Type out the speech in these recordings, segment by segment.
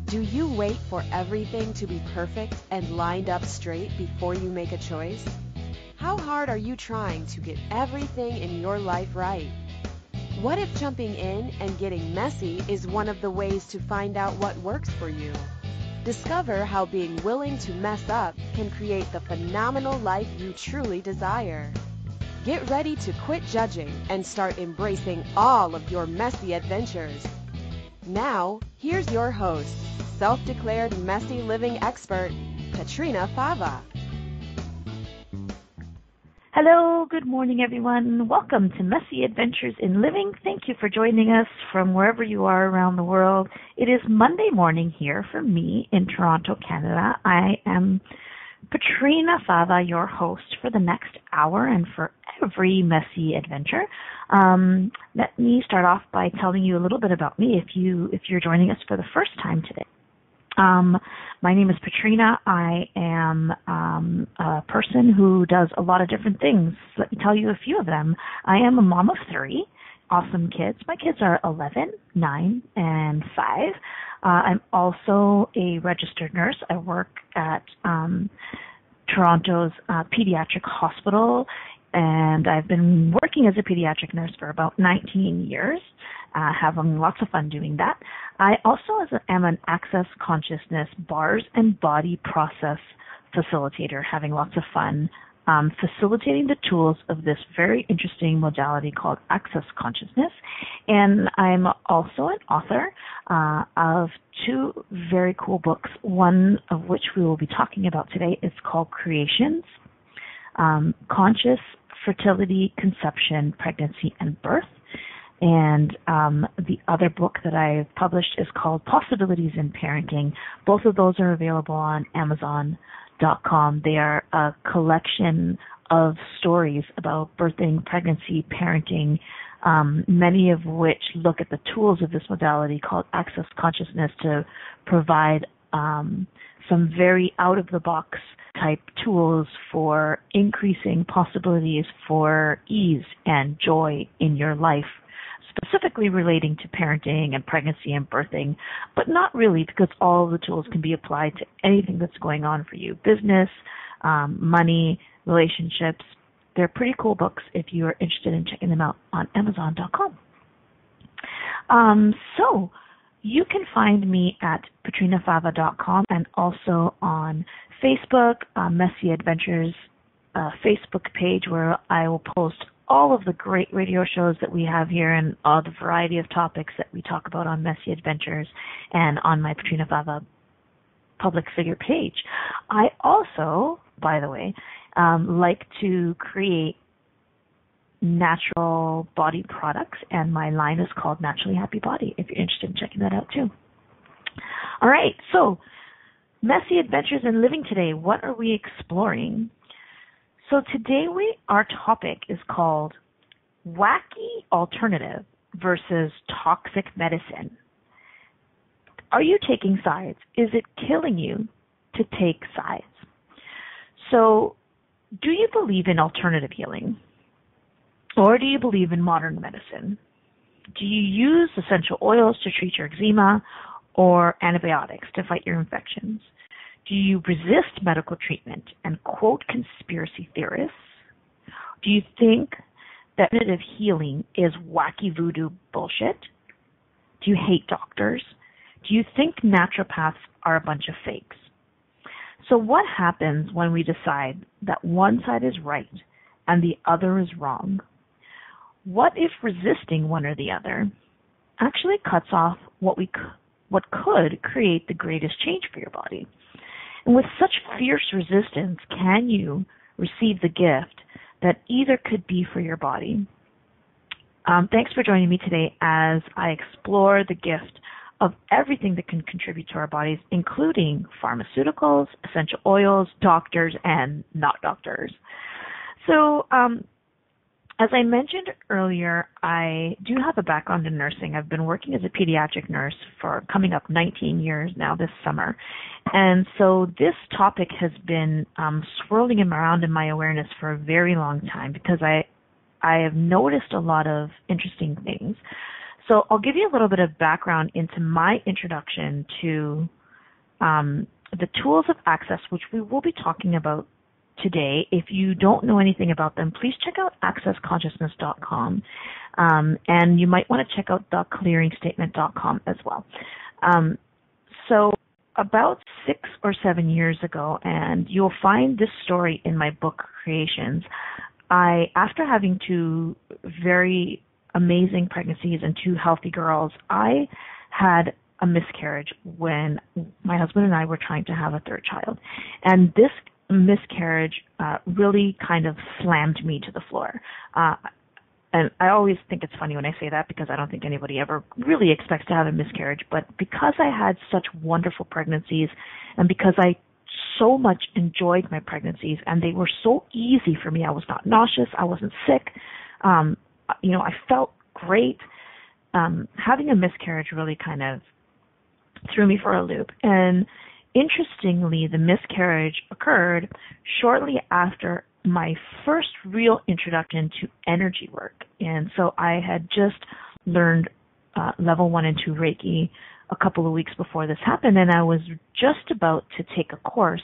Do you wait for everything to be perfect and lined up straight before you make a choice? How hard are you trying to get everything in your life right? What if jumping in and getting messy is one of the ways to find out what works for you? Discover how being willing to mess up can create the phenomenal life you truly desire. Get ready to quit judging and start embracing all of your messy adventures. Now, here's your host, self-declared messy living expert, Petrina Fava. Hello, good morning everyone. Welcome to Messy Adventures in Living. Thank you for joining us from wherever you are around the world. It is Monday morning here for me in Toronto, Canada. I am Petrina Fava, your host for the next hour and for every messy adventure. Let me start off by telling you a little bit about me if you're joining us for the first time today. My name is Petrina. I am a person who does a lot of different things. Let me tell you a few of them. I am a mom of 3 awesome kids. My kids are 11, 9, and 5. I'm also a registered nurse. I work at Toronto's pediatric hospital, and I've been working as a pediatric nurse for about 19 years, having lots of fun doing that. I also am an access consciousness bars and body process facilitator, having lots of fun facilitating the tools of this very interesting modality called access consciousness. And I'm also an author of 2 very cool books, one of which we will be talking about today. It's called Creations, Conscious Fertility, Conception, Pregnancy, and Birth. And the other book that I've published is called Possibilities in Parenting. Both of those are available on Amazon.com. They are a collection of stories about birthing, pregnancy, parenting, many of which look at the tools of this modality called access consciousness to provide some very out-of-the-box type tools for increasing possibilities for ease and joy in your life, specifically relating to parenting and pregnancy and birthing, but not really, because all of the tools can be applied to anything that's going on for you. Business, money, relationships. They're pretty cool books if you are interested in checking them out on Amazon.com. So you can find me at petrinafava.com and also on Facebook, Messy Adventures Facebook page, where I will post all of the great radio shows that we have here and all the variety of topics that we talk about on Messy Adventures and on my Petrina Fava public figure page. I also, by the way, like to create natural body products, and my line is called Naturally Happy Body, if you're interested in checking that out too. All right, so Messy Adventures in Living today, what are we exploring? So today our topic is called Wacky Alternative versus Toxic Medicine. Are you taking sides? Is it killing you to take sides? So do you believe in alternative healing? Or do you believe in modern medicine? Do you use essential oils to treat your eczema or antibiotics to fight your infections? Do you resist medical treatment and quote conspiracy theorists? Do you think that preventative healing is wacky voodoo bullshit? Do you hate doctors? Do you think naturopaths are a bunch of fakes? So what happens when we decide that one side is right and the other is wrong? What if resisting one or the other actually cuts off what could create the greatest change for your body? And with such fierce resistance, can you receive the gift that either could be for your body? Thanks for joining me today as I explore the gift of everything that can contribute to our bodies, including pharmaceuticals, essential oils, doctors, and not doctors. So, as I mentioned earlier, I do have a background in nursing. I've been working as a pediatric nurse for coming up 19 years now this summer. And so this topic has been swirling around in my awareness for a very long time because I have noticed a lot of interesting things. So I'll give you a little bit of background into my introduction to The tools of access, which we will be talking about today. If you don't know anything about them, please check out accessconsciousness.com. And you might want to check out theclearingstatement.com as well. So about 6 or 7 years ago, and you'll find this story in my book, Creations, after having 2 very amazing pregnancies and 2 healthy girls, I had a miscarriage when my husband and I were trying to have a 3rd child. And this miscarriage really kind of slammed me to the floor. And I always think it's funny when I say that because I don't think anybody ever really expects to have a miscarriage. But because I had such wonderful pregnancies and because I so much enjoyed my pregnancies and they were so easy for me, I was not nauseous, I wasn't sick, I felt great. Having a miscarriage really kind of threw me for a loop. And interestingly, the miscarriage occurred shortly after my first real introduction to energy work. And so I had just learned level 1 and 2 Reiki a couple of weeks before this happened, and I was just about to take a course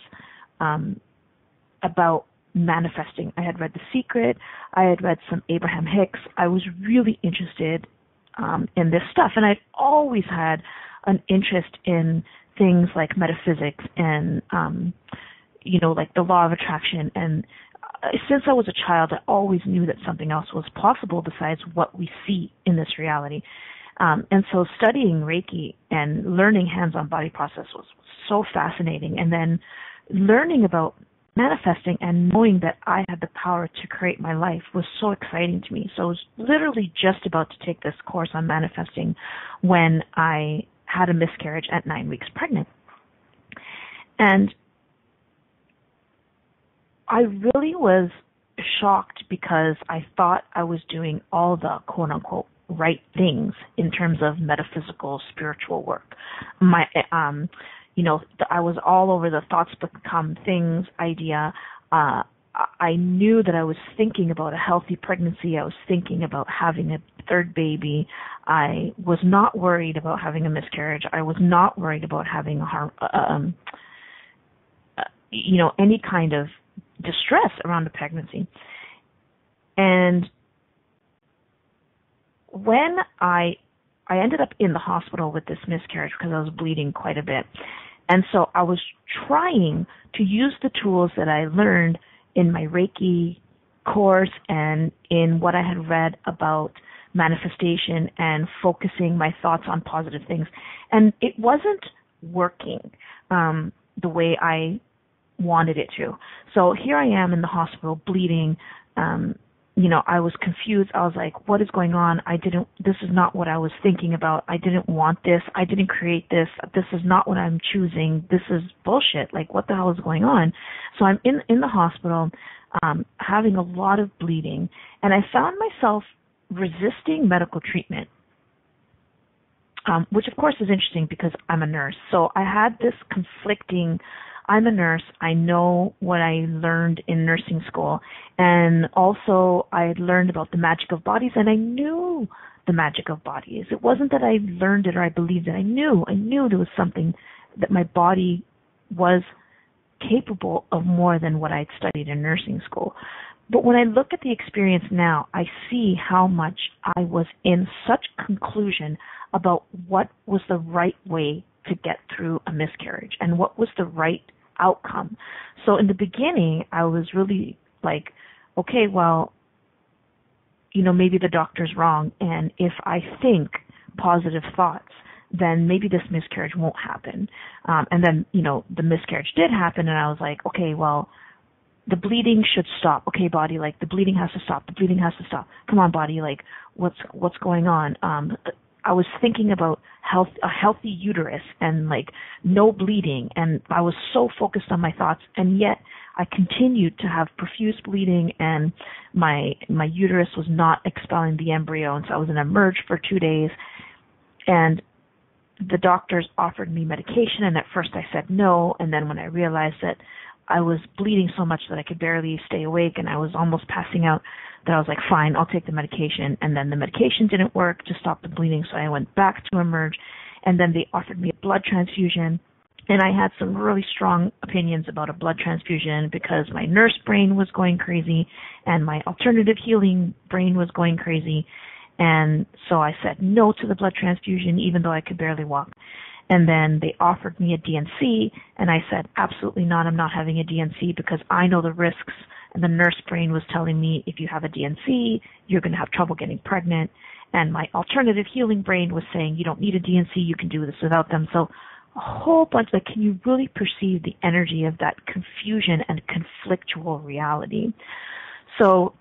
about manifesting. I had read The Secret. I had read some Abraham Hicks. I was really interested in this stuff, and I'd always had an interest in things like metaphysics and, like the law of attraction. And since I was a child, I always knew that something else was possible besides what we see in this reality. And so studying Reiki and learning hands-on body process was so fascinating. And then learning about manifesting and knowing that I had the power to create my life was so exciting to me. So I was literally just about to take this course on manifesting when I had a miscarriage at 9 weeks pregnant. And I really was shocked because I thought I was doing all the quote-unquote right things in terms of metaphysical, spiritual work. I was all over the thoughts become things idea. I knew that I was thinking about a healthy pregnancy. I was thinking about having a 3rd baby. I was not worried about having a miscarriage. I was not worried about having any kind of distress around a pregnancy. And when I ended up in the hospital with this miscarriage because I was bleeding quite a bit. And so I was trying to use the tools that I learned in my Reiki course and in what I had read about manifestation and focusing my thoughts on positive things. And it wasn't working the way I wanted it to. So here I am in the hospital bleeding. I was confused. I was like, what is going on? This is not what I was thinking about. I didn't want this. I didn't create this. This is not what I'm choosing. This is bullshit. Like, what the hell is going on? So I'm in the hospital, having a lot of bleeding, and I found myself resisting medical treatment, which of course is interesting because I'm a nurse. So I had this conflicting, I'm a nurse, I know what I learned in nursing school, and also I had learned about the magic of bodies, and I knew the magic of bodies. It wasn't that I learned it or I believed it. I knew there was something, that my body was capable of more than what I'd studied in nursing school. But when I look at the experience now, I see how much I was in such conclusion about what was the right way to get through a miscarriage and what was the right outcome. So in the beginning, I was really like, okay, well, maybe the doctor's wrong, and if I think positive thoughts, then maybe this miscarriage won't happen. And then, the miscarriage did happen, and I was like, okay, well, the bleeding should stop. Okay, body, like, the bleeding has to stop. The bleeding has to stop. Come on, body, like, what's going on? I was thinking about a healthy uterus and, like, no bleeding, and I was so focused on my thoughts, and yet I continued to have profuse bleeding, and my uterus was not expelling the embryo, and so I was in a merge for 2 days, and the doctors offered me medication, and at first I said no, and then when I realized that I was bleeding so much that I could barely stay awake and I was almost passing out, that I was like, fine, I'll take the medication. And then the medication didn't work to stop the bleeding, so I went back to emerge, and then they offered me a blood transfusion, And I had some really strong opinions about a blood transfusion because my nurse brain was going crazy and my alternative healing brain was going crazy. And so I said no to the blood transfusion, even though I could barely walk. And then they offered me a DNC, and I said, absolutely not, I'm not having a DNC because I know the risks. And the nurse brain was telling me, if you have a DNC, you're going to have trouble getting pregnant. And my alternative healing brain was saying, you don't need a DNC, you can do this without them. So a whole bunch, like, can you really perceive the energy of that confusion and conflictual reality? So,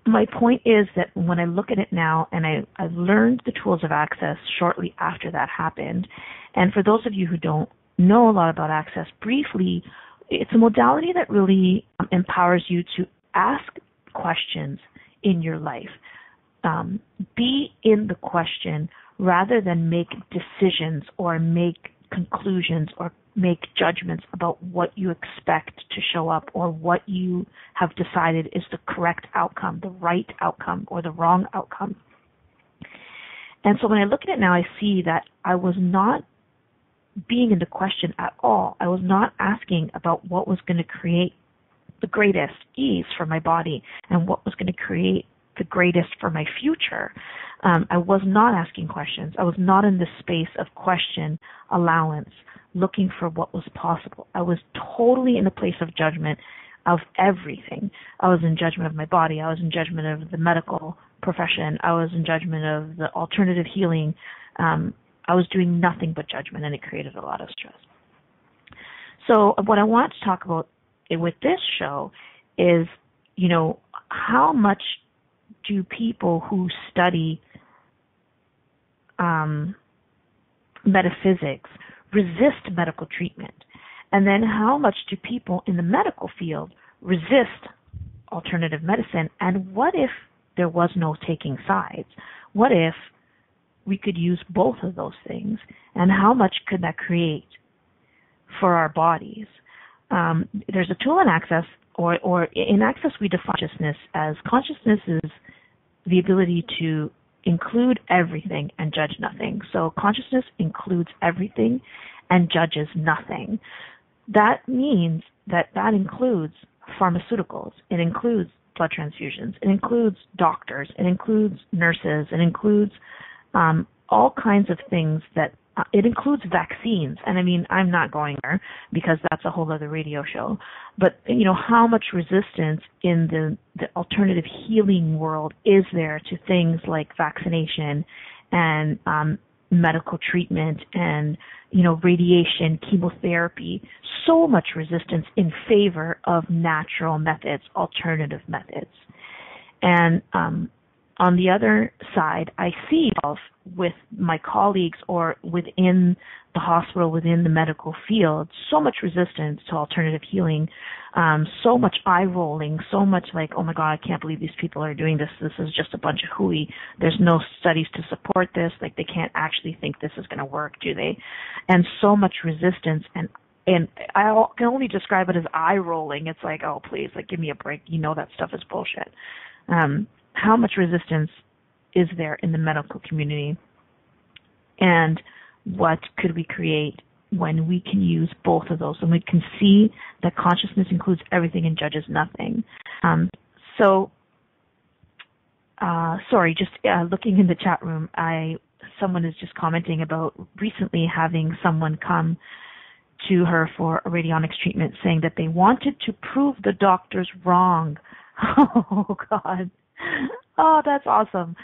my point is that when I look at it now, and I've learned the tools of Access shortly after that happened, and for those of you who don't know a lot about Access, briefly, it's a modality that really empowers you to ask questions in your life. Be in the question rather than make decisions or make conclusions or make judgments about what you expect to show up or what you have decided is the correct outcome, the right outcome, or the wrong outcome. And so when I look at it now, I see that I was not being in the question at all. I was not asking about what was going to create the greatest ease for my body and what was going to create the greatest for my future. I was not asking questions. I was not in the space of question, allowance, looking for what was possible. I was totally in a place of judgment of everything. I was in judgment of my body. I was in judgment of the medical profession. I was in judgment of the alternative healing. I was doing nothing but judgment, and it created a lot of stress. So what I want to talk about with this show is, how much do people who study metaphysics resist medical treatment? And then how much do people in the medical field resist alternative medicine? And what if there was no taking sides? What if we could use both of those things? And how much could that create for our bodies? There's a tool in Access, or in Access we define consciousness is the ability to include everything and judge nothing. So consciousness includes everything and judges nothing. That means that includes pharmaceuticals. It includes blood transfusions. It includes doctors. It includes nurses. It includes all kinds of things it includes vaccines. And I mean, I'm not going there because that's a whole other radio show. But, how much resistance in the alternative healing world is there to things like vaccination and medical treatment and, radiation, chemotherapy? So much resistance in favor of natural methods, alternative methods. And on the other side, I see with my colleagues or within the hospital, within the medical field, so much resistance to alternative healing, so much eye rolling, so much like, oh my God, I can't believe these people are doing this. This is just a bunch of hooey. There's no studies to support this. Like, they can't actually think this is going to work, do they? And so much resistance, and I can only describe it as eye rolling. It's like, oh, please, like, give me a break. That stuff is bullshit. How much resistance is there in the medical community? And what could we create when we can use both of those? And we can see that consciousness includes everything and judges nothing. Looking in the chat room, someone is just commenting about recently having someone come to her for a radionics treatment saying that they wanted to prove the doctors wrong. Oh, God. Oh, that's awesome.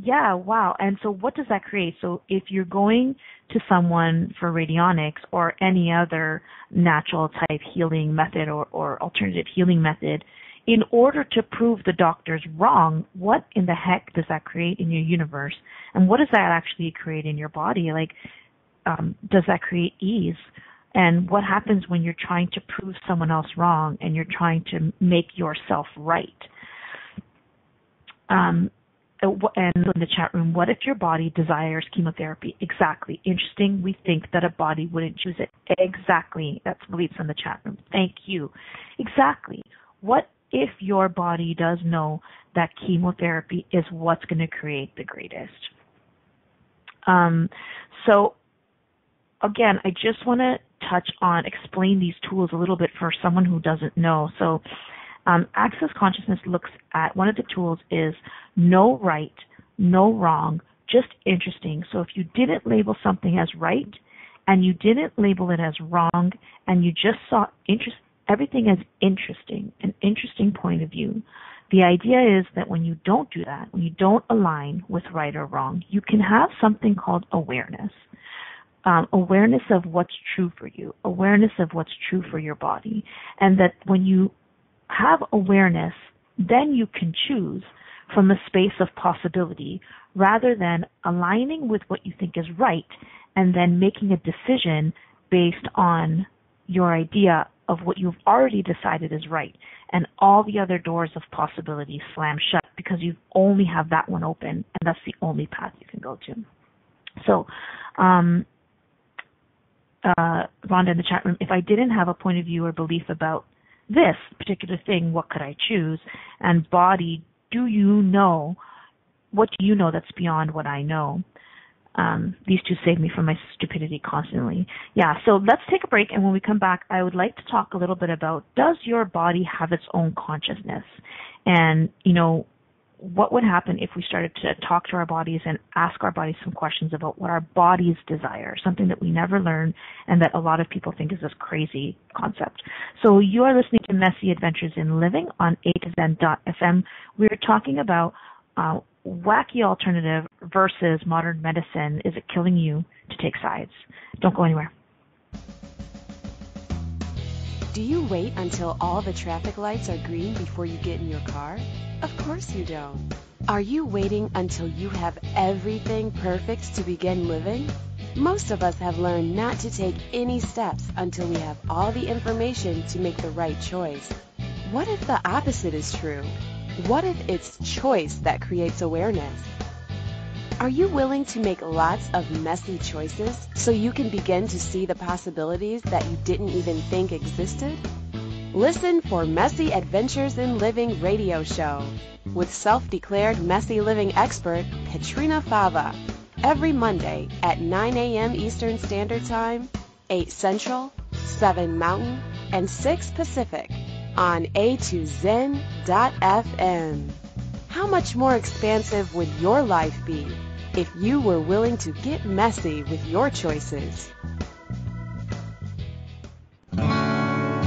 Yeah, wow. And so what does that create? So if you're going to someone for radionics or any other natural type healing method or alternative healing method, in order to prove the doctor's wrong, what in the heck does that create in your universe? And what does that actually create in your body? Like, does that create ease? And what happens when you're trying to prove someone else wrong and you're trying to make yourself right? And in the chat room, what if your body desires chemotherapy? Exactly. Interesting. We think that a body wouldn't choose it. Exactly. That's Beliefs in the chat room. Thank you. Exactly. What if your body does know that chemotherapy is what's going to create the greatest? So again, I just want to explain these tools a little bit for someone who doesn't know. So Access Consciousness looks at, one of the tools is no right, no wrong, just interesting. So if you didn't label something as right and you didn't label it as wrong and you just saw everything as interesting, an interesting point of view, the idea is that when you don't do that, when you don't align with right or wrong, you can have something called awareness. Awareness of what's true for you, awareness of what's true for your body. And that when you have awareness, then you can choose from a space of possibility rather than aligning with what you think is right and then making a decision based on your idea of what you've already decided is right. And all the other doors of possibility slam shut because you only have that one open, and that's the only path you can go to. So, Rhonda in the chat room, if I didn't have a point of view or belief about this particular thing, what could I choose? And body, what do you know that's beyond what I know? These two save me from my stupidity constantly. Yeah, so let's take a break, and when we come back, I would like to talk a little bit about, does your body have its own consciousness? And, what would happen if we started to talk to our bodies and ask our bodies some questions about what our bodies desire, something that we never learn and that a lot of people think is this crazy concept. So you are listening to Messy Adventures in Living on A2Zen.fm. We're talking about wacky alternative versus modern medicine. Is it killing you to take sides? Don't go anywhere. Do you wait until all the traffic lights are green before you get in your car? Of course you don't. Are you waiting until you have everything perfect to begin living? Most of us have learned not to take any steps until we have all the information to make the right choice. What if the opposite is true? What if it's choice that creates awareness? Are you willing to make lots of messy choices so you can begin to see the possibilities that you didn't even think existed? Listen for Messy Adventures in Living radio show with self-declared messy living expert Petrina Fava every Monday at 9 a.m. Eastern Standard Time, 8 Central, 7 Mountain, and 6 Pacific on A2Zen.fm. How much more expansive would your life be if you were willing to get messy with your choices?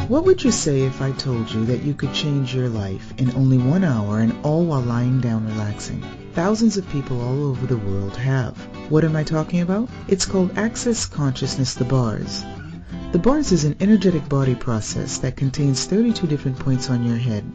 What would you say if I told you that you could change your life in only 1 hour and all while lying down relaxing? Thousands of people all over the world have. What am I talking about? It's called Access Consciousness, the bars. The bars is an energetic body process that contains 32 different points on your head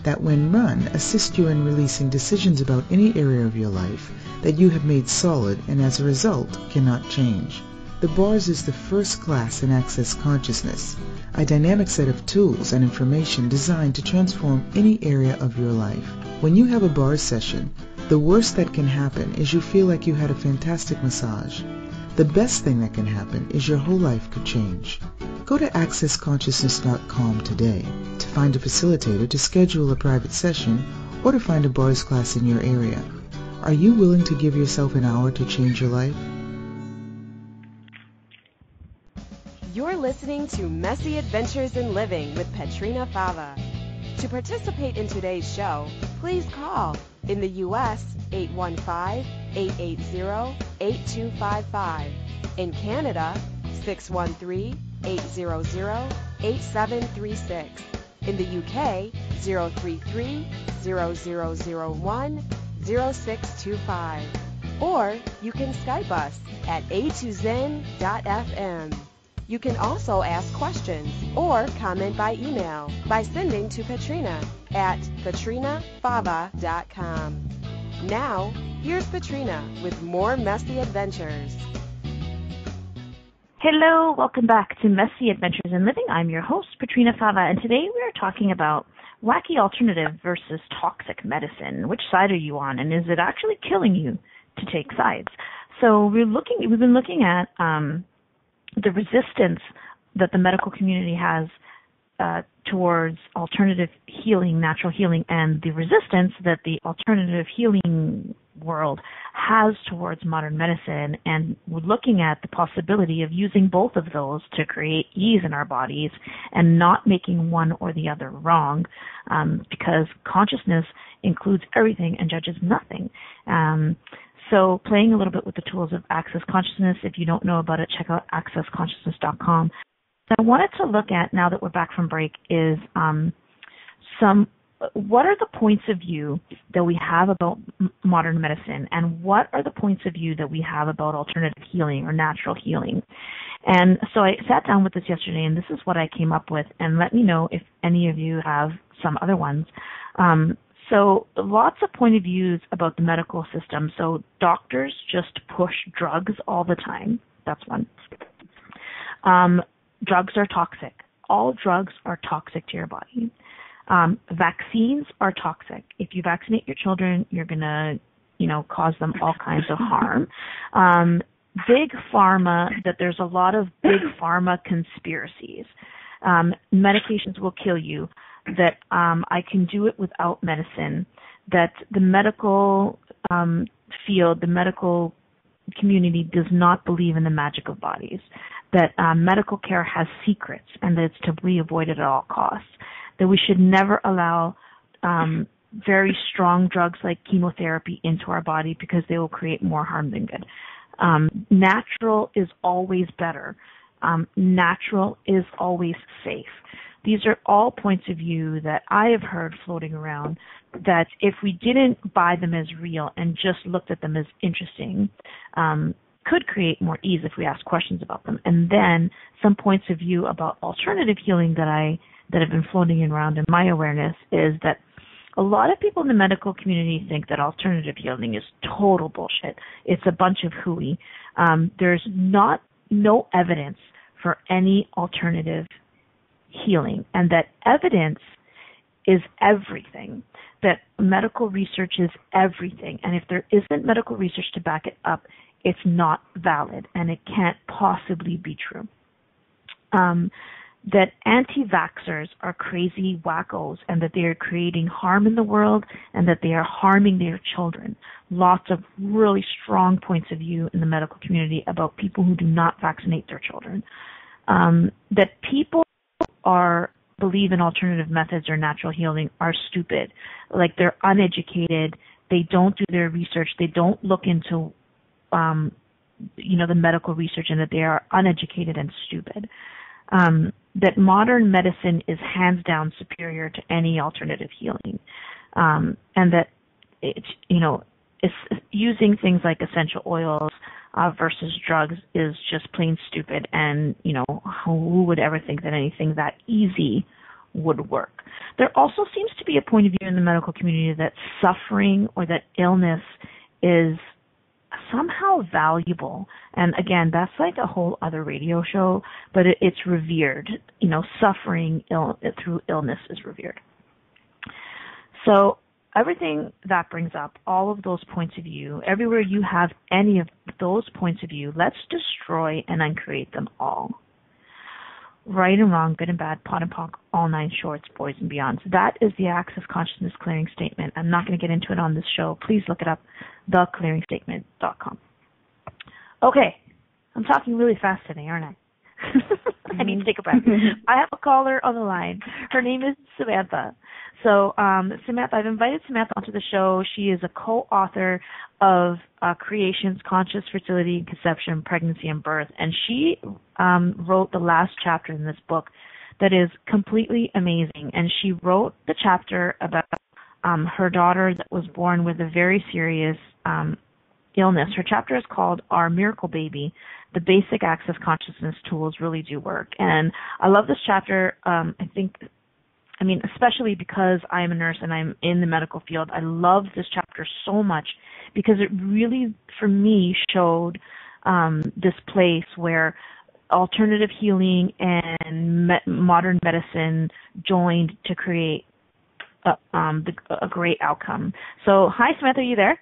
that when run assist you in releasing decisions about any area of your life that you have made solid and as a result cannot change. The bars is the first class in Access Consciousness, a dynamic set of tools and information designed to transform any area of your life. When you have a bars session, the worst that can happen is you feel like you had a fantastic massage. The best thing that can happen is your whole life could change. Go to accessconsciousness.com today to find a facilitator to schedule a private session or to find a bars class in your area. Are you willing to give yourself an hour to change your life? You're listening to Messy Adventures in Living with Petrina Fava. To participate in today's show, please call in the U.S. 815-880-8255. In Canada, 613-800-8736. In the UK, 033-0001-0625. Or you can Skype us at A2Zen.fm. You can also ask questions or comment by email by sending to Petrina at petrinafava.com. Now, here's Petrina with more Messy Adventures. Hello, welcome back to Messy Adventures in Living. I'm your host, Petrina Fava, and today we are talking about wacky alternative versus toxic medicine. Which side are you on, and is it actually killing you to take sides? So we've been looking at the resistance that the medical community has towards alternative healing, natural healing, and the resistance that the alternative healing world has towards modern medicine, and we're looking at the possibility of using both of those to create ease in our bodies and not making one or the other wrong, because consciousness includes everything and judges nothing. So playing a little bit with the tools of Access Consciousness. If you don't know about it, check out accessconsciousness.com. So I wanted to look at, now that we're back from break, is what are the points of view that we have about modern medicine, and what are the points of view that we have about alternative healing or natural healing? And so I sat down with this yesterday, and this is what I came up with, and let me know if any of you have some other ones. So lots of point of views about the medical system. So doctors just push drugs all the time. That's one. Drugs are toxic. All drugs are toxic to your body. Vaccines are toxic. If you vaccinate your children, you're going to, cause them all kinds of harm. Big pharma, that there's a lot of big pharma conspiracies. Medications will kill you. That I can do it without medicine. That the medical field, the medical community does not believe in the magic of bodies. That medical care has secrets and that it's to be avoided at all costs. That we should never allow very strong drugs like chemotherapy into our body because they will create more harm than good. Natural is always better. Natural is always safe. These are all points of view that I have heard floating around, that if we didn't buy them as real and just looked at them as interesting, could create more ease if we ask questions about them. And then some points of view about alternative healing that have been floating around in my awareness is that a lot of people in the medical community think that alternative healing is total bullshit. It's a bunch of hooey. There's no evidence for any alternative healing, and that evidence is everything, that medical research is everything, and if there isn't medical research to back it up, it's not valid, and it can't possibly be true. That anti-vaxxers are crazy wackos, and that they are creating harm in the world, and that they are harming their children. Lots of really strong points of view in the medical community about people who do not vaccinate their children. That people believe in alternative methods or natural healing are stupid. Like, they're uneducated. They don't do their research. They don't look into, the medical research, and that they are uneducated and stupid. That modern medicine is hands down superior to any alternative healing. And that it's using things like essential oils versus drugs is just plain stupid, and who would ever think that anything that easy would work? There also seems to be a point of view in the medical community that suffering or that illness is somehow valuable, and again, that's like a whole other radio show, but it's revered. Suffering through illness is revered. So everything that brings up, all of those points of view, everywhere you have any of those points of view, let's destroy and uncreate them all. Right and wrong, good and bad, pot and pock, all nine shorts, boys and beyonds. That is the Access Consciousness Clearing Statement. I'm not going to get into it on this show. Please look it up, theclearingstatement.com. Okay, I'm talking really fast today, aren't I? I need to take a breath. I have a caller on the line. Her name is Samantha. So, Samantha, I've invited Samantha onto the show. She is a co-author of Creations, Conscious Fertility and Conception, Pregnancy and Birth. And she wrote the last chapter in this book that is completely amazing. And she wrote the chapter about her daughter that was born with a very serious illness. Her chapter is called Our Miracle Baby. The Basic Access Consciousness Tools Really Do Work. And I love this chapter. Especially because I'm a nurse and I'm in the medical field, I love this chapter so much because it really, for me, showed this place where alternative healing and modern medicine joined to create a great outcome. So, hi, Samantha, are you there?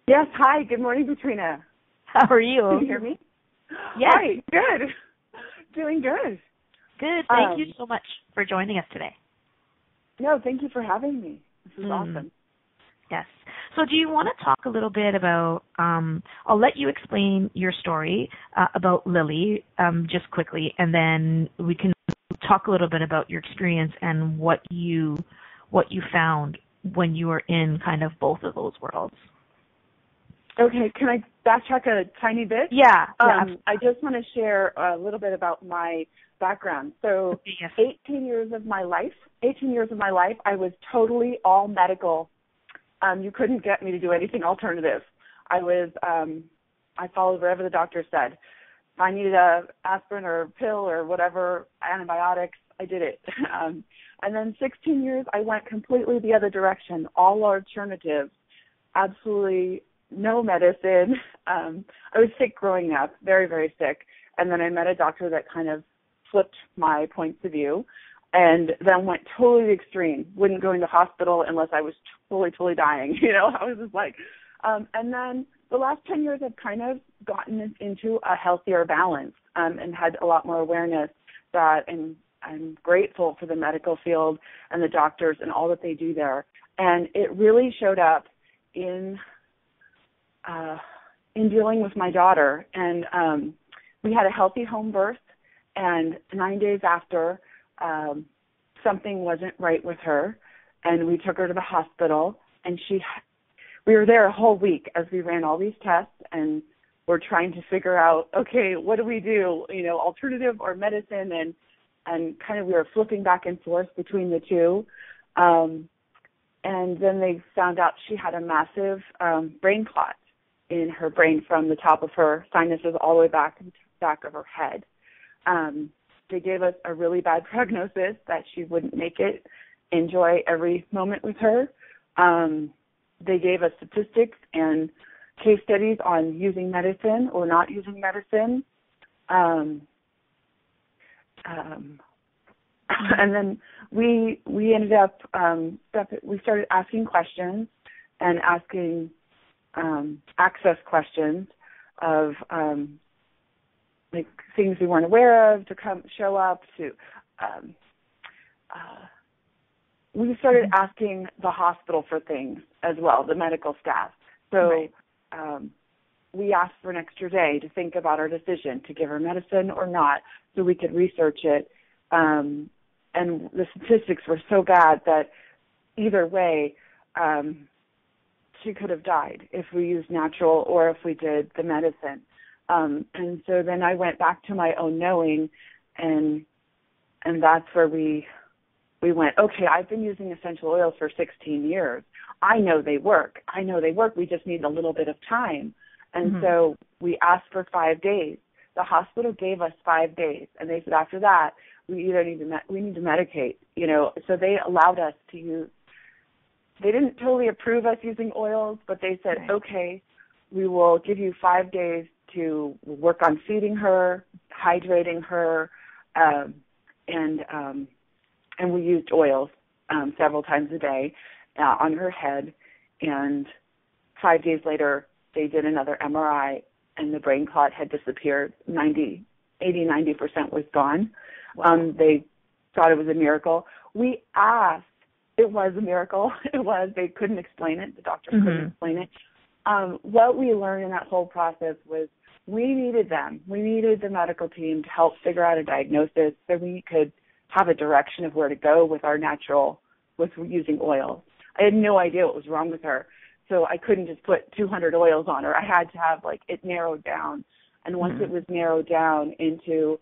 Yes, hi. Good morning, Petrina. How are you? Can you hear me? Yes. Hi, good. Doing good. Good. Thank you so much for joining us today. No, thank you for having me. This is awesome. Yes. So do you want to talk a little bit about, I'll let you explain your story about Lily just quickly, and then we can talk a little bit about your experience and what you found when you were in kind of both of those worlds. Okay, can I backtrack a tiny bit? Yeah. I just want to share a little bit about my background. So Yes. 18 years of my life, I was totally all medical. You couldn't get me to do anything alternative. I followed whatever the doctor said. If I needed a aspirin or a pill or whatever, antibiotics, I did it. And then 16 years, I went completely the other direction, all alternative, absolutely no medicine. I was sick growing up, very, very sick. And then I met a doctor that kind of flipped my points of view and then went totally extreme. Wouldn't go into hospital unless I was totally dying. I was just like, and then the last 10 years I've kind of gotten into a healthier balance and had a lot more awareness that, and I'm grateful for the medical field and the doctors and all that they do there. And it really showed up in dealing with my daughter. And we had a healthy home birth, and 9 days after, something wasn't right with her, and we took her to the hospital, and we were there a whole week as we ran all these tests, and we're trying to figure out, okay, what do we do, alternative or medicine, and kind of we were flipping back and forth between the two. And then they found out she had a massive brain clot in her brain from the top of her sinuses all the way back to the back of her head. They gave us a really bad prognosis that she wouldn't make it. Enjoy every moment with her. They gave us statistics and case studies on using medicine or not using medicine. And then we ended up, we started asking questions and asking access questions of like things we weren't aware of to show up to. We started asking the hospital for things as well, the medical staff. So we asked for an extra day to think about our decision to give her medicine or not, so we could research it. And the statistics were so bad that either way, she could have died if we used natural or if we did the medicine. And so then I went back to my own knowing, and that's where we went, okay, I've been using essential oils for 16 years. I know they work. We just need a little bit of time. And so we asked for 5 days. The hospital gave us 5 days, and they said after that, we need to medicate, So they allowed us to use. They didn't totally approve us using oils, but they said, okay, we will give you 5 days to work on feeding her, hydrating her, and we used oils several times a day on her head. And 5 days later, they did another MRI, and the brain clot had disappeared. 90% was gone. Wow. They thought it was a miracle. We asked. It was a miracle. It was. They couldn't explain it. The doctors couldn't explain it. What we learned in that whole process was we needed them. We needed the medical team to help figure out a diagnosis so we could have a direction of where to go with with using oils. I had no idea what was wrong with her, so I couldn't just put 200 oils on her. I had to have it narrowed down. And once it was narrowed down into,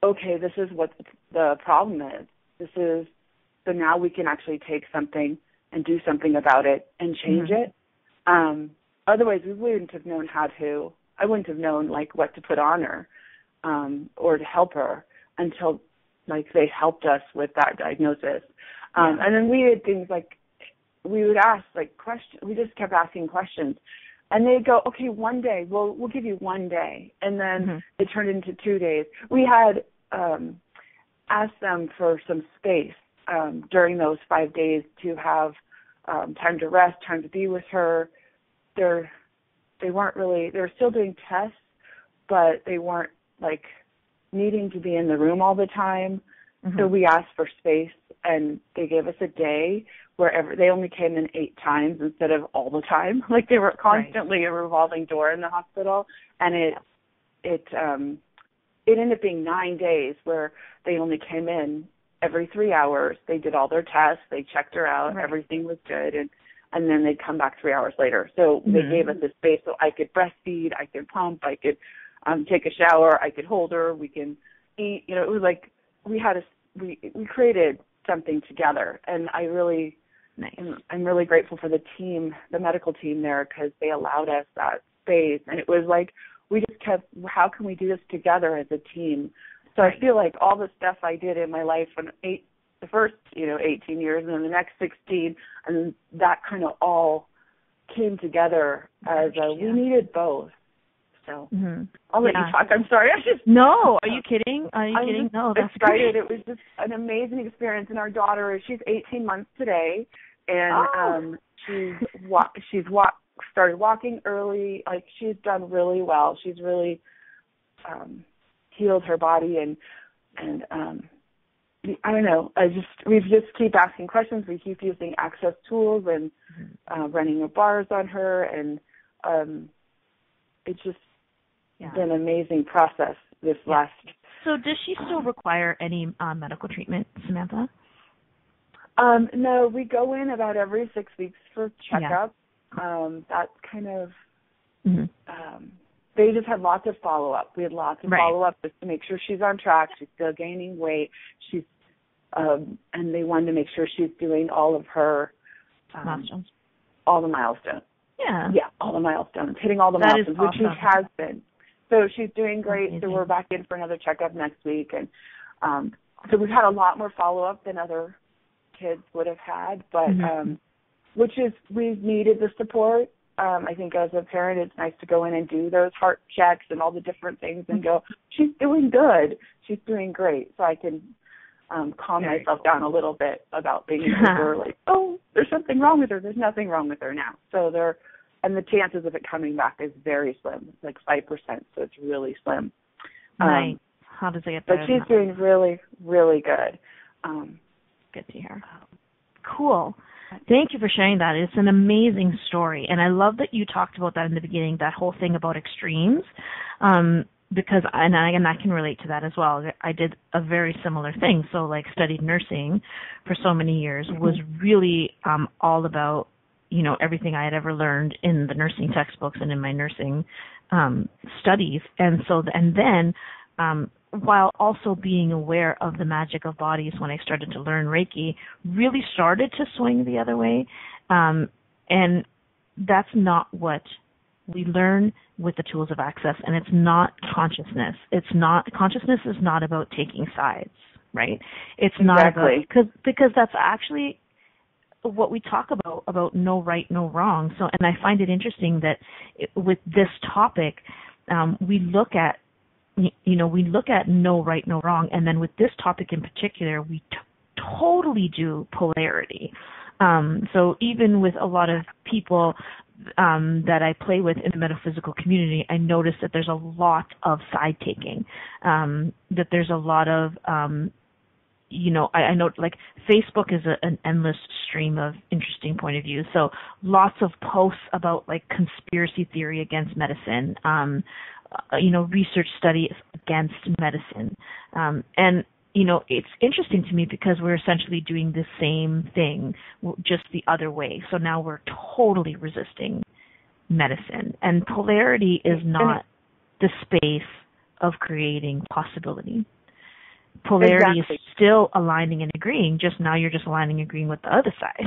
okay, this is what the problem is. So now we can actually take something and do something about it and change it. Otherwise, we wouldn't have known I wouldn't have known what to put on her or to help her until they helped us with that diagnosis. And then we did things we would ask questions. We just kept asking questions. And they'd go, okay, 1 day, we'll give you 1 day. And then it turned into 2 days. We had asked them for some space during those 5 days to have time to rest, time to be with her. They were still doing tests, but they weren't needing to be in the room all the time. So we asked for space, and they gave us a day wherever they only came in 8 times instead of all the time. Like they were constantly a revolving door in the hospital, and it ended up being 9 days where they only came in every 3 hours. They did all their tests, they checked her out, everything was good, and then they'd come back 3 hours later. So they gave us this space so I could breastfeed, I could pump, I could take a shower, I could hold her, we can eat. You know, it was like we created something together, and I really, I'm really grateful for the team, the medical team there, because they allowed us that space, and it was like we just kept, how can we do this together as a team? So I feel like all the stuff I did in my life when the first 18 years, and then the next 16, and that kind of all came together as we needed both. So I'll let you talk. I'm sorry. No, are you kidding? Are you kidding? No, that's excited. Great. It was just an amazing experience. And our daughter, she's 18 months today, and she's started walking early. Like, she's done really well. She's really healed her body, and I don't know. We just keep asking questions. We keep using access tools and running bars on her, and it's just been an amazing process this last. So does she still require any medical treatment, Samantha? No, we go in about every 6 weeks for checkup. That's kind of. They just had lots of follow-up. We had lots of follow-up just to make sure she's on track. She's still gaining weight. She's, and they wanted to make sure she's doing all of her milestones. All the milestones. Yeah, all the milestones, hitting all the milestones, which she has been. So she's doing great. So we're back in for another checkup next week, and so we've had a lot more follow-up than other kids would have had, but which is, we've needed the support. I think as a parent, it's nice to go in and do those heart checks and all the different things and go, she's doing good. She's doing great. So I can calm myself down a little bit about being like, oh, there's something wrong with her. There's nothing wrong with her now. So and the chances of it coming back is very slim. It's like 5%, so it's really slim. Nice. How does it get better? But she's doing really, really good. Good to hear. Cool. Thank you for sharing that. It's an amazing story. And I love that you talked about that in the beginning, that whole thing about extremes, because and I can relate to that as well. I did a very similar thing. So, like, studied nursing for so many years, was really all about, everything I had ever learned in the nursing textbooks and in my nursing studies. And then while also being aware of the magic of bodies, when I started to learn Reiki, really started to swing the other way. And that's not what we learn with the tools of access, and it's not consciousness. Consciousness is not about taking sides, right? It's not about, because that's actually what we talk about no right, no wrong. So, and I find it interesting that with this topic, we look at no right, no wrong, and then with this topic in particular, we totally do polarity. So even with a lot of people that I play with in the metaphysical community, I notice that there's a lot of side taking, that there's a lot of, I know, like, Facebook is an endless stream of interesting point of view. So lots of posts about, like, conspiracy theory against medicine, research studies against medicine. And, it's interesting to me because we're essentially doing the same thing, just the other way. So now we're totally resisting medicine. And polarity is not the space of creating possibility. Polarity is still aligning and agreeing, just now you're just aligning and agreeing with the other side.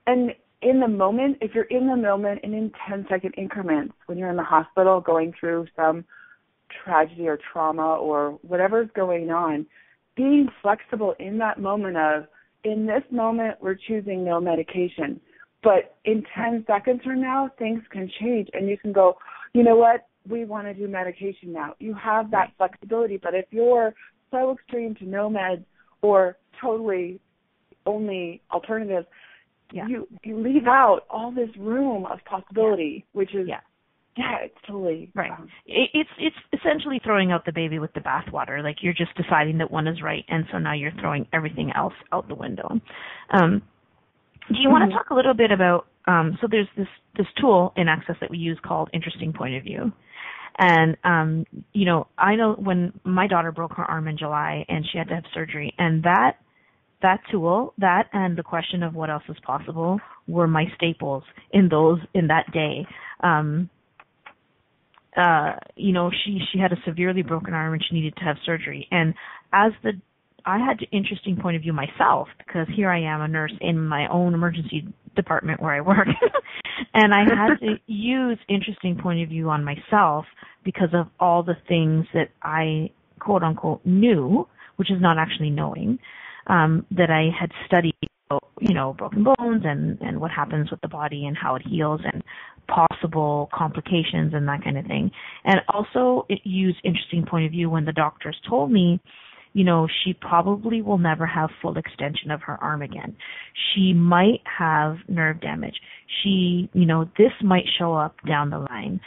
And in the moment, if you're in the moment and in 10-second increments, when you're in the hospital going through some tragedy or trauma or whatever's going on, being flexible in that moment in this moment, we're choosing no medication. But in 10 seconds from now, things can change, and you can go, you know what, we want to do medication now. You have that flexibility. But if you're so extreme to no meds or totally only alternatives, you leave out all this room of possibility, which is Yeah, it's totally right. It's essentially throwing out the baby with the bathwater. Like you're just deciding that one is right, and so now you're throwing everything else out the window. Do you want to talk a little bit about? So there's this tool in Access that we use called Interesting Point of View, and you know, I know when my daughter broke her arm in July and she had to have surgery, and that tool, that and the question of what else is possible were my staples in that day. You know, she had a severely broken arm and she needed to have surgery. And I had an interesting point of view myself, because here I am, a nurse in my own emergency department where I work. And I had to use interesting point of view on myself because of all the things that I, quote unquote, knew, which is not actually knowing, that I had studied, you know, broken bones and what happens with the body and how it heals and possible complications and that kind of thing. And also it used interesting point of view when the doctors told me, you know, she probably will never have full extension of her arm again. She might have nerve damage. She, you know, this might show up down the line.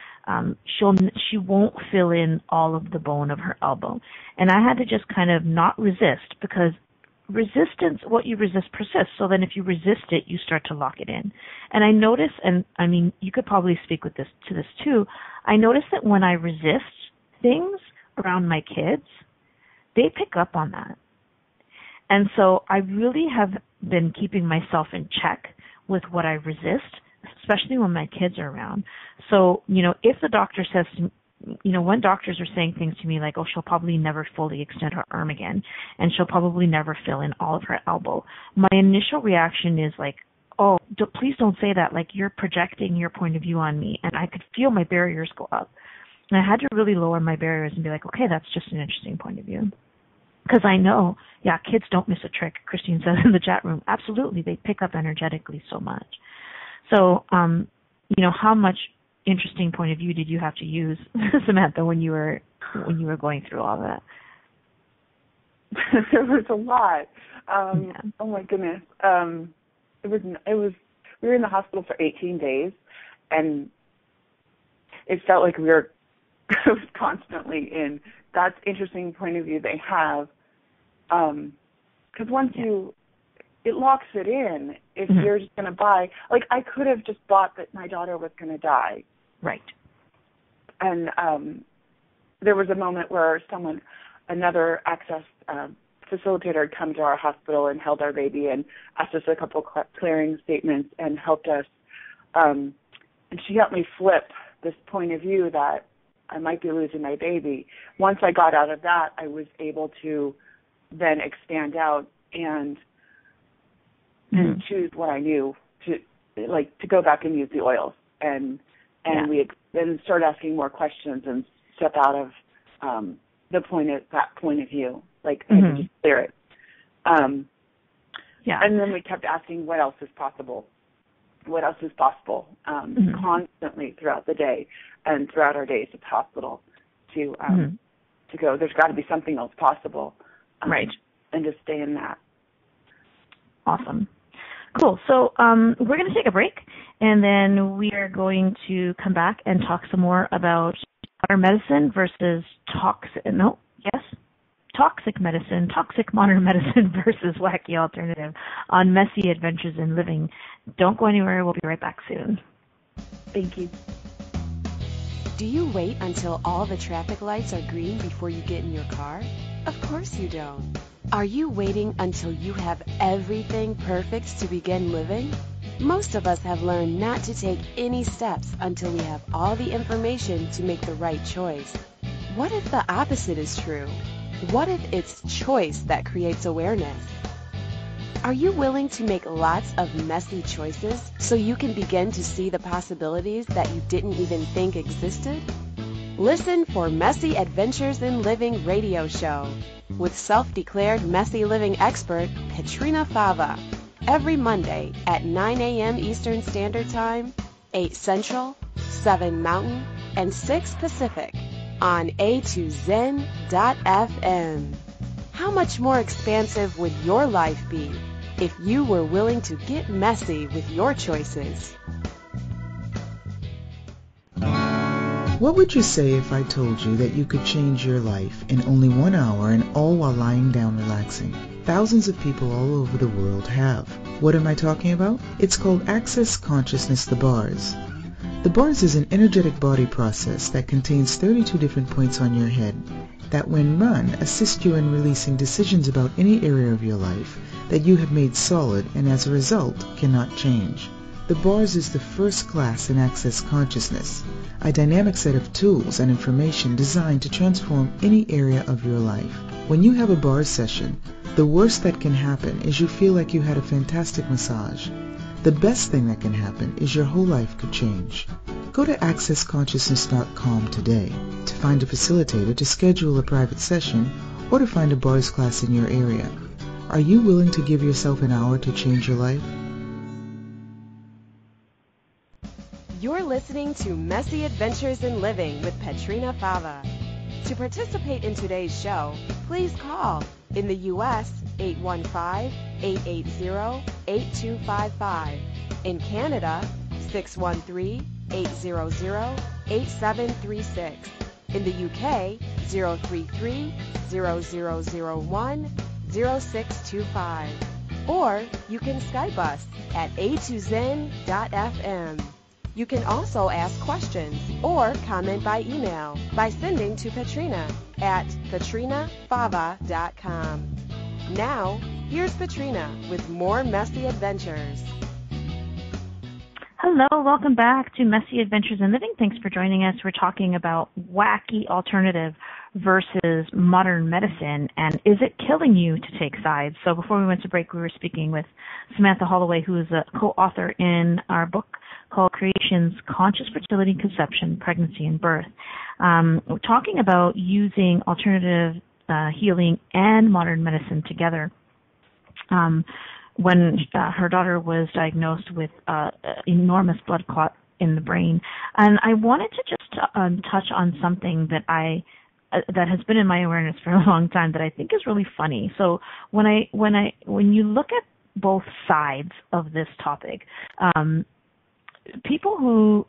She won't fill in all of the bone of her elbow. And I had to just kind of not resist, because resistance, what you resist persists. So then if you resist it, you start to lock it in. And I notice, and I mean, you could probably speak to this too, I notice that when I resist things around my kids, they pick up on that. And so I really have been keeping myself in check with what I resist, especially when my kids are around. So, you know, if the doctor says to me, you know, when doctors are saying things to me like, oh, she'll probably never fully extend her arm again, and she'll probably never fill in all of her elbow, my initial reaction is like, oh, please don't say that. Like, you're projecting your point of view on me. And I could feel my barriers go up. And I had to really lower my barriers and be like, okay, that's just an interesting point of view. Because I know, yeah, kids don't miss a trick. Christine says in the chat room, absolutely, they pick up energetically so much. So, you know, how much interesting point of view did you have to use, Samantha, when you were going through all that? There was a lot. Oh my goodness. It was. We were in the hospital for 18 days, and it felt like we were constantly in. That's interesting point of view they have, because once it locks it in. If you're just going to buy, like I could have just bought that my daughter was going to die. Right. And there was a moment where another Access facilitator had come to our hospital and held our baby and asked us a couple clearing statements and helped us. And she helped me flip this point of view that I might be losing my baby. Once I got out of that, I was able to then expand out and choose what I knew to go back and use the oils and we then start asking more questions and step out of that point of view. Like I could just clear it. And then we kept asking what else is possible. What else is possible constantly throughout the day and throughout our days at the hospital to go, there's got to be something else possible. Right. And just stay in that. Awesome. Cool. So we're going to take a break, and then we are going to come back and talk some more about modern medicine versus toxic modern medicine versus wacky alternative on Messy Adventures in Living. Don't go anywhere. We'll be right back soon. Thank you. Do you wait until all the traffic lights are green before you get in your car? Of course you don't. Are you waiting until you have everything perfect to begin living? Most of us have learned not to take any steps until we have all the information to make the right choice. What if the opposite is true? What if it's choice that creates awareness? Are you willing to make lots of messy choices so you can begin to see the possibilities that you didn't even think existed? Listen for Messy Adventures in Living radio show with self-declared messy living expert Petrina Fava every Monday at 9 a.m. Eastern Standard Time, 8 Central, 7 Mountain, and 6 Pacific on a2zen.fm. How much more expansive would your life be if you were willing to get messy with your choices? What would you say if I told you that you could change your life in only 1 hour and all while lying down relaxing? Thousands of people all over the world have. What am I talking about? It's called Access Consciousness, the bars. The bars is an energetic body process that contains 32 different points on your head that when run assist you in releasing decisions about any area of your life that you have made solid and as a result cannot change. The bars is the first class in Access Consciousness, a dynamic set of tools and information designed to transform any area of your life. When you have a bars session, the worst that can happen is you feel like you had a fantastic massage. The best thing that can happen is your whole life could change. Go to accessconsciousness.com today to find a facilitator to schedule a private session or to find a bars class in your area. Are you willing to give yourself an hour to change your life? You're listening to Messy Adventures in Living with Petrina Fava. To participate in today's show, please call in the U.S. 815-880-8255. In Canada, 613-800-8736. In the UK, 033-0001-0625. Or you can Skype us at a2zen.fm. You can also ask questions or comment by email by sending to Petrina at petrinafava.com. Now, here's Petrina with more Messy Adventures. Hello, welcome back to Messy Adventures in Living. Thanks for joining us. We're talking about wacky alternative versus modern medicine, and is it killing you to take sides? So before we went to break, we were speaking with Samantha Holloway, who is a co-author in our book called Creation's Conscious Fertility, Conception, Pregnancy, and Birth. We're talking about using alternative healing and modern medicine together. When her daughter was diagnosed with enormous blood clot in the brain. And I wanted to just touch on something that that has been in my awareness for a long time that I think is really funny. So when you look at both sides of this topic, people who,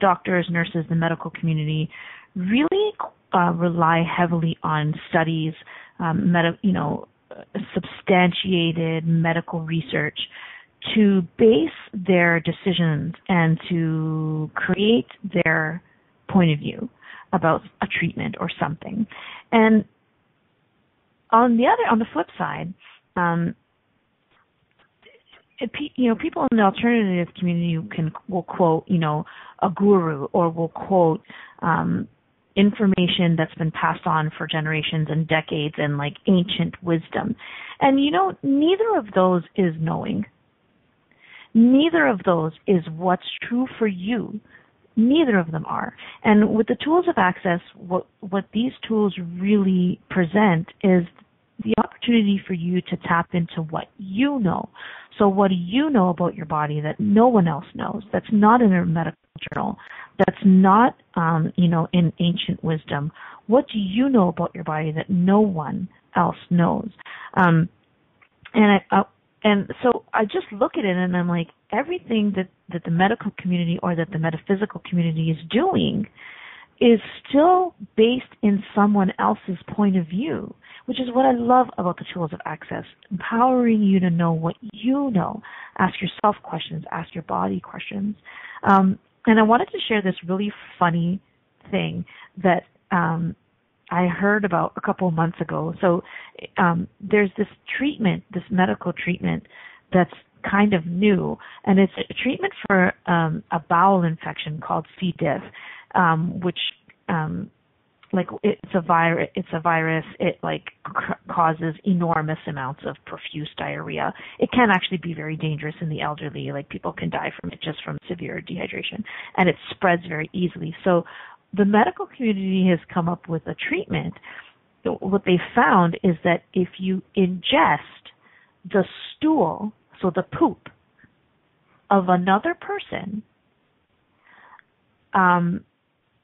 doctors, nurses, the medical community really rely heavily on studies, substantiated medical research to base their decisions and to create their point of view about a treatment or something. And on the flip side, people in the alternative community will quote, a guru, or will quote information that's been passed on for generations and decades and like ancient wisdom. And neither of those is knowing. Neither of those is what's true for you. Neither of them are. And with the tools of access, what these tools really present is the opportunity for you to tap into what you know. So what do you know about your body that no one else knows? That's not in a medical journal. That's not, in ancient wisdom. What do you know about your body that no one else knows? And so I just look at it and I'm like, everything that the medical community or that the metaphysical community is doing is still based in someone else's point of view, which is what I love about the tools of access, empowering you to know what you know. Ask yourself questions, ask your body questions. And I wanted to share this really funny thing that I heard about a couple of months ago. So there's this treatment, this medical treatment that's kind of new, and it's a treatment for a bowel infection called C. diff, which it's a virus. It causes enormous amounts of profuse diarrhea. It can actually be very dangerous in the elderly. Like, people can die from it just from severe dehydration, and it spreads very easily. So the medical community has come up with a treatment. What they found is that if you ingest the stool, so the poop of another person,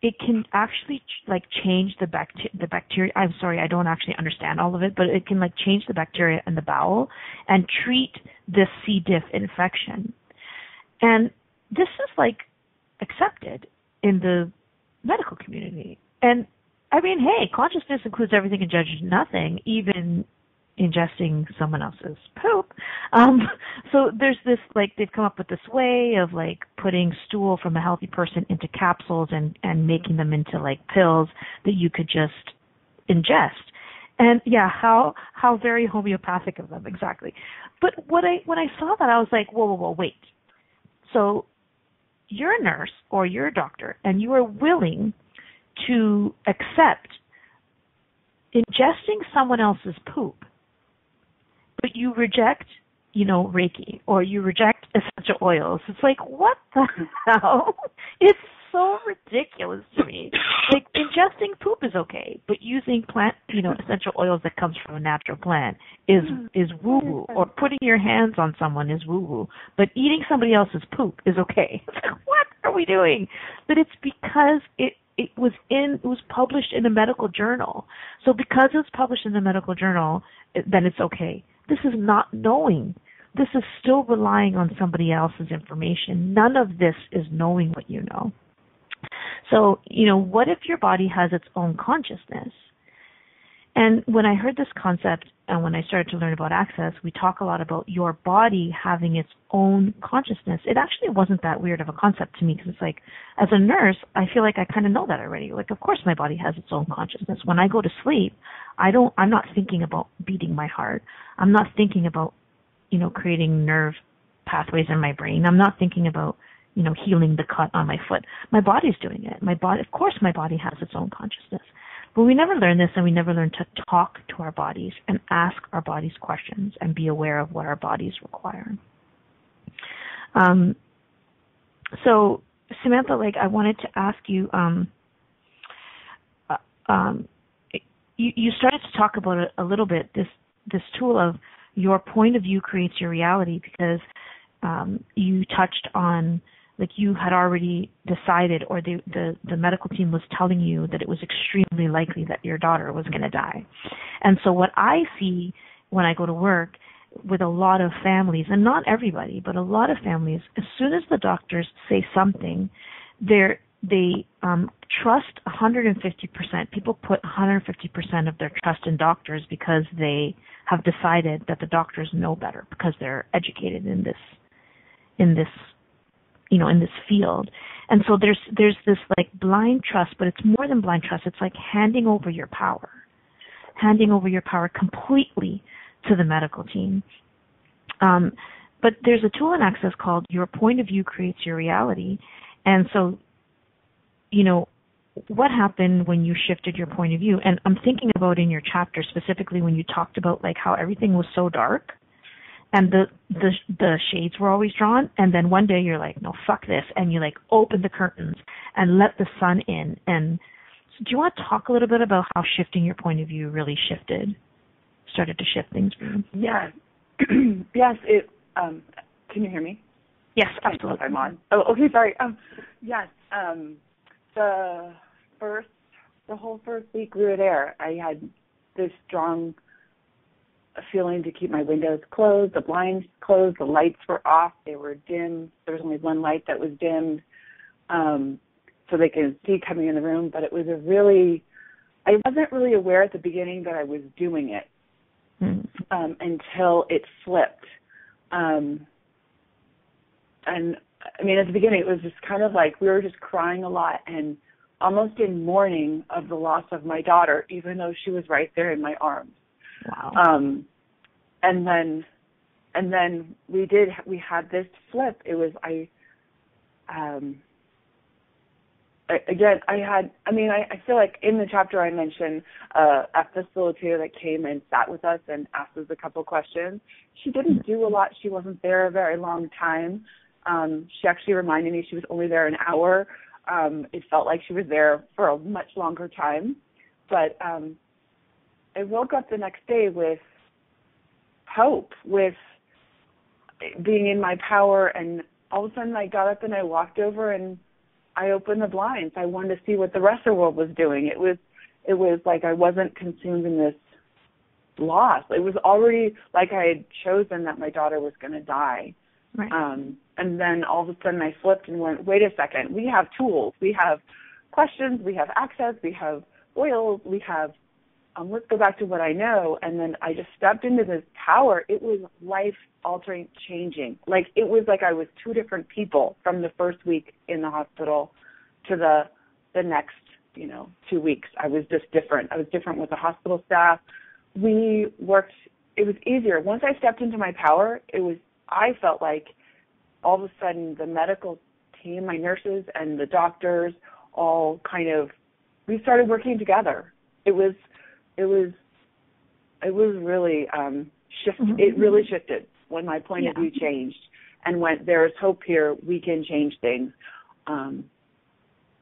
it can actually change the bacteria. I'm sorry, I don't actually understand all of it, but it can change the bacteria in the bowel and treat this C. diff infection. And this is accepted in the medical community. And I mean, hey, consciousness includes everything and judges nothing, even ingesting someone else's poop. So there's this, like, they've come up with this way of, like, putting stool from a healthy person into capsules and making them into, like, pills that you could just ingest. And yeah, how very homeopathic of them, exactly. But when I saw that, I was like, whoa, wait. So you're a nurse or you're a doctor, and you are willing to accept ingesting someone else's poop, but you reject, Reiki, or you reject essential oils. It's like, what the hell? It's so ridiculous to me. Like, ingesting poop is okay, but using plant, essential oils that comes from a natural plant is woo-woo. Or putting your hands on someone is woo-woo. But eating somebody else's poop is okay. It's like, what are we doing? But it's because it was published in a medical journal. So because it's published in a medical journal, then it's okay. This is not knowing. This is still relying on somebody else's information. None of this is knowing what you know. So, what if your body has its own consciousness? And when I heard this concept and when I started to learn about Access, we talk a lot about your body having its own consciousness. It actually wasn't that weird of a concept to me, because it's like, as a nurse, I feel like I kind of know that already. Like, of course my body has its own consciousness. When I go to sleep, I'm not thinking about beating my heart. I'm not thinking about, creating nerve pathways in my brain. I'm not thinking about, healing the cut on my foot. My body's doing it. Of course my body has its own consciousness. But we never learn this, and we never learn to talk to our bodies and ask our bodies questions and be aware of what our bodies require. So, Samantha, I wanted to ask you, you started to talk about it a little bit, this tool of your point of view creates your reality, because you touched on, you had already decided, or the medical team was telling you that it was extremely likely that your daughter was going to die. And so what I see when I go to work with a lot of families, and not everybody, but a lot of families, as soon as the doctors say something, they trust 150%. People put 150% of their trust in doctors because they have decided that the doctors know better, because they're educated in this field. And so there's this blind trust, but it's more than blind trust. It's like handing over your power completely to the medical team. But there's a tool in Access called Your Point of View Creates Your Reality. And so, what happened when you shifted your point of view? And I'm thinking about in your chapter specifically when you talked about how everything was so dark and the shades were always drawn, and then one day you're like, no, fuck this, and you open the curtains and let the sun in. And so do you want to talk a little bit about how shifting your point of view really started to shift things for you? Yeah. Yes, can you hear me? Yes, absolutely. I'm on. Oh, okay, sorry. Yes, the whole first week we were there, I had this strong feeling to keep my windows closed, the blinds closed, the lights were off, they were dim. There was only one light that was dimmed, so they could see coming in the room. But it was I wasn't really aware at the beginning that I was doing it until it flipped. And I mean, at the beginning, it was just kind of we were just crying a lot and almost in mourning of the loss of my daughter, even though she was right there in my arms. Wow. And then we had this flip. It was, I feel like in the chapter I mentioned a facilitator that came and sat with us and asked us a couple questions. She didn't do a lot. She wasn't there a very long time. She actually reminded me she was only there an hour. It felt like she was there for a much longer time. But I woke up the next day with hope, with being in my power, and all of a sudden I got up and I walked over and I opened the blinds. I wanted to see what the rest of the world was doing. It was like I wasn't consumed in this loss. It was already like I had chosen that my daughter was going to die. Right. And then all of a sudden I flipped and went, wait a second, we have tools. We have questions, we have access, we have oils, we have, let's go back to what I know. And then I just stepped into this power. It was life-altering, changing. Like, it was like I was two different people from the first week in the hospital to the next, 2 weeks. I was just different. I was different with the hospital staff. We worked, it was easier. Once I stepped into my power, I felt like all of a sudden the medical team, my nurses and the doctors, all we started working together. It was really shifted. It really shifted when my point of view changed and went, there's hope here. We can change things.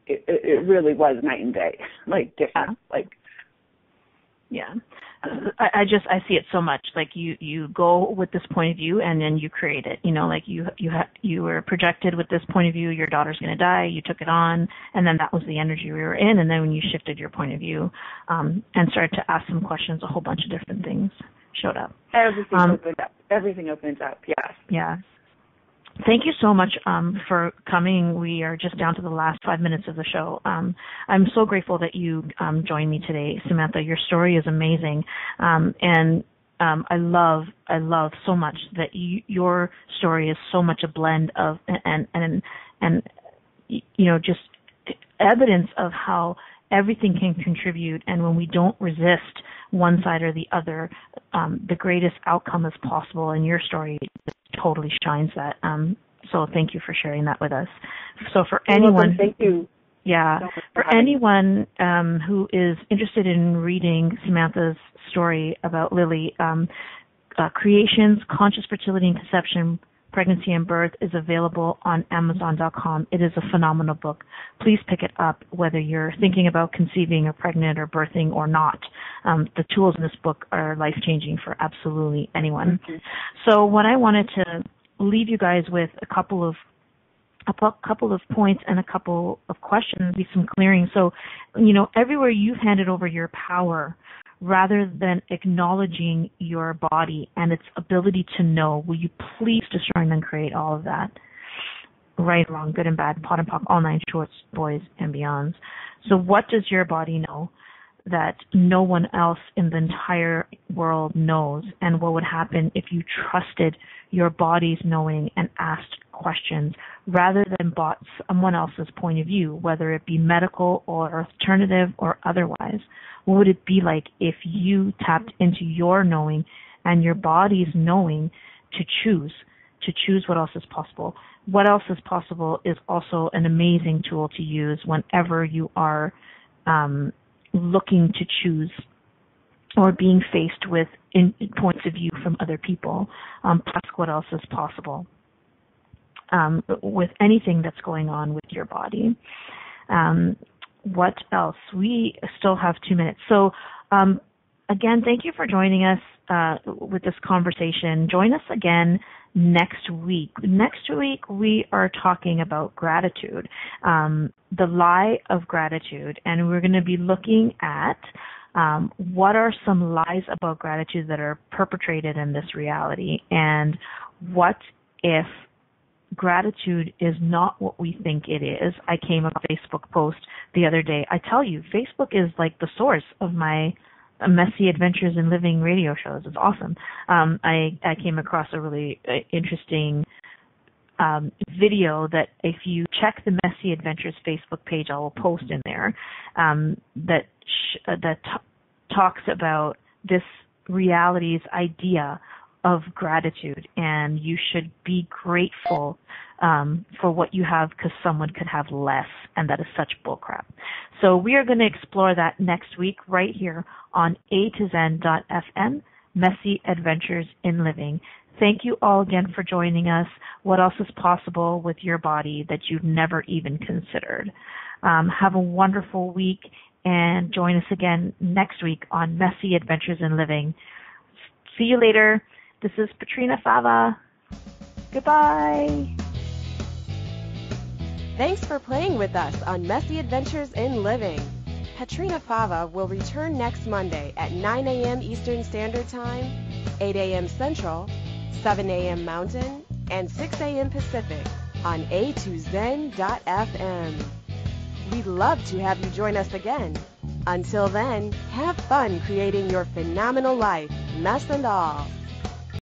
It really was night and day, like different. I see it so much. Like you go with this point of view and then you create it. Like you were projected with this point of view. Your daughter's going to die. You took it on, and then that was the energy we were in. And then when you shifted your point of view and started to ask some questions, a whole bunch of different things showed up. Everything opened up. Everything opens up. Yes. Yeah. Thank you so much for coming. We are just down to the last 5 minutes of the show. I'm so grateful that you joined me today, Samantha. Your story is amazing, and I love so much that your story is so much a blend of and just evidence of how everything can contribute, and when we don't resist one side or the other, the greatest outcome is possible. And your story totally shines that. So thank you for sharing that with us. So for anyone, thank you. Yeah, for anyone who is interested in reading Samantha's story about Lily, Creations, Conscious Fertility and Conception, Pregnancy and Birth is available on Amazon.com. It is a phenomenal book. Please pick it up whether you're thinking about conceiving or pregnant or birthing or not. The tools in this book are life-changing for absolutely anyone. Mm-hmm. So what I wanted to leave you guys with a couple of points and a couple of questions, be some clearing. So, everywhere you've handed over your power, rather than acknowledging your body and its ability to know, will you please destroy and uncreate all of that? Right, wrong, good and bad, pot and pock, all nine shorts, boys and beyonds. So what does your body know that no one else in the entire world knows? And what would happen if you trusted your body's knowing and asked questions rather than bought someone else's point of view, whether it be medical or alternative or otherwise? What would it be like if you tapped into your knowing and your body's knowing to choose what else is possible? What else is possible is also an amazing tool to use whenever you are looking to choose or being faced with points of view from other people. Plus, what else is possible with anything that's going on with your body. What else? We still have 2 minutes. So, again, thank you for joining us with this conversation. Join us again next week. Next week, we are talking about gratitude, the lie of gratitude, and we're going to be looking at what are some lies about gratitude that are perpetrated in this reality, and what if gratitude is not what we think it is. I came across a Facebook post the other day. I tell you, Facebook is like the source of my Messy Adventures in Living radio shows. It's awesome. I came across a really interesting video that if you check the Messy Adventures Facebook page, I will post in there, that talks about this reality's idea of gratitude, and you should be grateful for what you have because someone could have less, and that is such bullcrap. So we are going to explore that next week right here on A2Zen.fm, Messy Adventures in Living. Thank you all again for joining us. What else is possible with your body that you've never even considered? Have a wonderful week, and join us again next week on Messy Adventures in Living. See you later. This is Petrina Fava. Goodbye. Thanks for playing with us on Messy Adventures in Living. Petrina Fava will return next Monday at 9 a.m. Eastern Standard Time, 8 a.m. Central, 7 a.m. Mountain, and 6 a.m. Pacific on A2Zen.fm. we'd love to have you join us again. Until then, have fun creating your phenomenal life, mess and all.